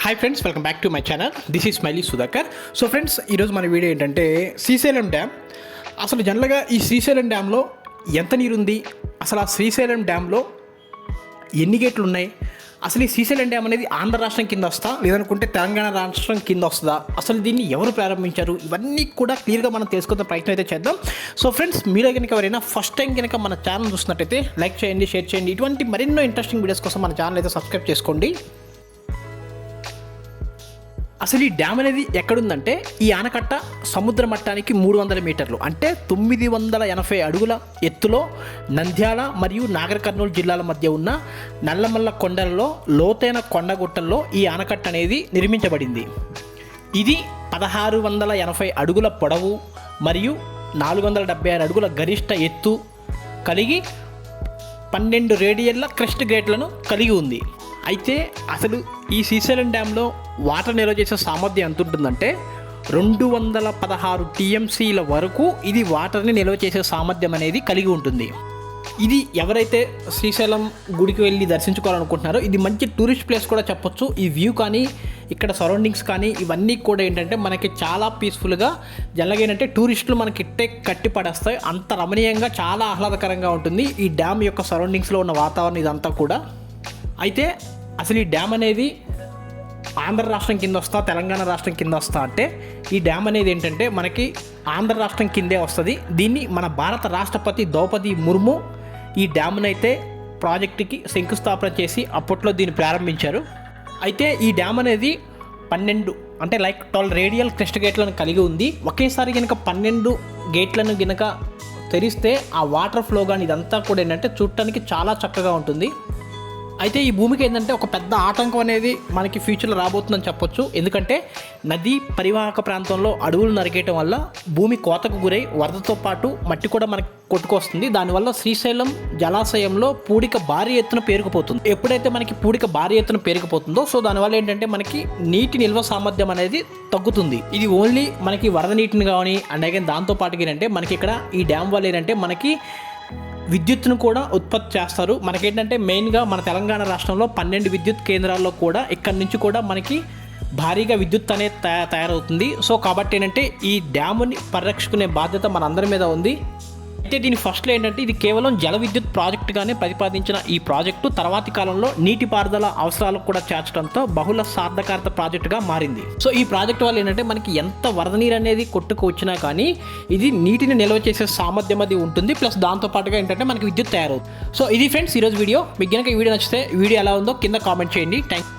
Hi friends, welcome back to my channel. This is smiley Sudhakar. So friends, ఈరోజు మన video ఏంటంటే Srisailam dam. అసలు జనరల్గా ఈ శ్రీశైలం డ్యామ్లో ఎంత నీరు ఉంది, అసలు ఆ శ్రీశైలం డ్యామ్లో ఎన్ని గేట్లు ఉన్నాయి, అసలు ఈ శ్రీశైలం డ్యామ్ అనేది ఆంధ్ర రాష్ట్రం కింద వస్తా లేదనుకుంటే తెలంగాణ రాష్ట్రం కింద వస్తుందా, అసలు దీన్ని ఎవరు ప్రారంభించారు, ఇవన్నీ కూడా క్లియర్గా మనం తెలుసుకునే ప్రయత్నం అయితే చేద్దాం. సో ఫ్రెండ్స్, మీరు కనుక ఎవరైనా ఫస్ట్ టైం కనుక మన ఛానల్ చూసినట్టయితే లైక్ చేయండి, షేర్ చేయండి. ఇటువంటి మరెన్నో ఇంట్రెస్టింగ్ వీడియోస్ కోసం మన ఛానల్ అయితే సబ్స్క్రైబ్ చేసుకోండి. అసలు ఈ డ్యామ్ అనేది ఎక్కడుందంటే, ఈ ఆనకట్ట సముద్ర మట్టానికి 300 మీటర్లు అంటే 980 అడుగుల ఎత్తులో నంద్యాల మరియు నాగర్ కర్నూలు జిల్లాల మధ్య ఉన్న నల్లమల్ల కొండలలో లోతైన కొండగుట్టల్లో ఈ ఆనకట్ట అనేది నిర్మించబడింది. ఇది 1680 అడుగుల పొడవు మరియు 476 అడుగుల గరిష్ట ఎత్తు కలిగి 12 రేడియల్ల క్రెస్ట్ గేట్లను కలిగి ఉంది. అయితే అసలు ఈ శ్రీశైలం డ్యాంలో వాటర్ నిల్వ చేసే సామర్థ్యం ఎంత ఉంటుందంటే 216 టీఎంసీల వరకు ఇది వాటర్ని నిల్వ చేసే సామర్థ్యం అనేది కలిగి ఉంటుంది. ఇది ఎవరైతే శ్రీశైలం గుడికి వెళ్ళి దర్శించుకోవాలనుకుంటున్నారో ఇది మంచి టూరిస్ట్ ప్లేస్ కూడా చెప్పొచ్చు. ఈ వ్యూ కానీ ఇక్కడ సరౌండింగ్స్ కానీ ఇవన్నీ కూడా ఏంటంటే మనకి చాలా పీస్ఫుల్గా జనరల్గా టూరిస్టులు మనకి ఇట్టే కట్టి పడేస్తాయి. అంత రమణీయంగా చాలా ఆహ్లాదకరంగా ఉంటుంది ఈ డ్యామ్ యొక్క సరౌండింగ్స్లో ఉన్న వాతావరణం ఇదంతా కూడా. అయితే అసలు ఈ డ్యామ్ అనేది ఆంధ్ర రాష్ట్రం కింద వస్తా తెలంగాణ రాష్ట్రం కింద వస్తా అంటే, ఈ డ్యామ్ అనేది ఏంటంటే మనకి ఆంధ్ర రాష్ట్రం కిందే వస్తుంది. దీన్ని మన భారత రాష్ట్రపతి ద్రౌపది ముర్ము ఈ డ్యామ్నైతే ప్రాజెక్టుకి శంకుస్థాపన చేసి అప్పట్లో దీన్ని ప్రారంభించారు. అయితే ఈ డ్యామ్ అనేది 12 రేడియల్ క్రెస్ట్ గేట్లను కలిగి ఉంది. ఒకేసారి కనుక 12 గేట్లను కనుక తెరిస్తే ఆ వాటర్ ఫ్లో కానీ ఇదంతా కూడా ఏంటంటే చూడటానికి చాలా చక్కగా ఉంటుంది. అయితే ఈ భూమికి ఏంటంటే ఒక పెద్ద ఆటంకం అనేది మనకి ఫ్యూచర్లో రాబోతుందని చెప్పొచ్చు. ఎందుకంటే నదీ పరివాహక ప్రాంతంలో అడవులు నరికేయటం వల్ల భూమి కోతకు గురై వరదతో పాటు మట్టి కూడా మనకి కొట్టుకొస్తుంది. దానివల్ల శ్రీశైలం జలాశయంలో పూడిక భారీ ఎత్తున పేరుకుపోతుంది. ఎప్పుడైతే మనకి పూడిక భారీ ఎత్తున పేరుకుపోతుందో సో దానివల్ల ఏంటంటే మనకి నీటి నిల్వ సామర్థ్యం అనేది తగ్గుతుంది. ఇది ఓన్లీ మనకి వరద నీటిని కానీ అండ్ అగైన్ దాంతో పాటుగా ఏంటంటే మనకి ఇక్కడ ఈ డ్యామ్ వల్ల ఏంటంటే మనకి విద్యుత్తును కూడా ఉత్పత్తి చేస్తారు. మనకేంటంటే మెయిన్గా మన తెలంగాణ రాష్ట్రంలో 12 విద్యుత్ కేంద్రాల్లో కూడా ఇక్కడి నుంచి కూడా మనకి భారీగా విద్యుత్ అనేది తయారవుతుంది. సో కాబట్టి ఏంటంటే ఈ డ్యాముని పరిరక్షించుకునే బాధ్యత మనందరి మీద ఉంది. అయితే దీని ఫస్ట్లో ఏంటంటే ఇది కేవలం జల విద్యుత్ ప్రాజెక్టుగానే ప్రతిపాదించిన ఈ ప్రాజెక్టు తర్వాతి కాలంలో నీటిపారుదల అవసరాలకు కూడా చేర్చడంతో బహుళ సార్థకారత ప్రాజెక్టుగా మారింది. సో ఈ ప్రాజెక్టు వల్ల ఏంటంటే మనకి ఎంత వరద నీరు అనేది కొట్టుకు వచ్చినా కానీ ఇది నీటిని నిల్వ చేసే సామర్థ్యం అది ఉంటుంది. ప్లస్ దాంతోపాటుగా ఏంటంటే మనకి విద్యుత్ తయారవుతుంది. సో ఇది ఫ్రెండ్స్ ఈరోజు వీడియో. మీకు కనుక ఈ వీడియో నచ్చితే వీడియో ఎలా ఉందో కింద కామెంట్ చేయండి. థ్యాంక్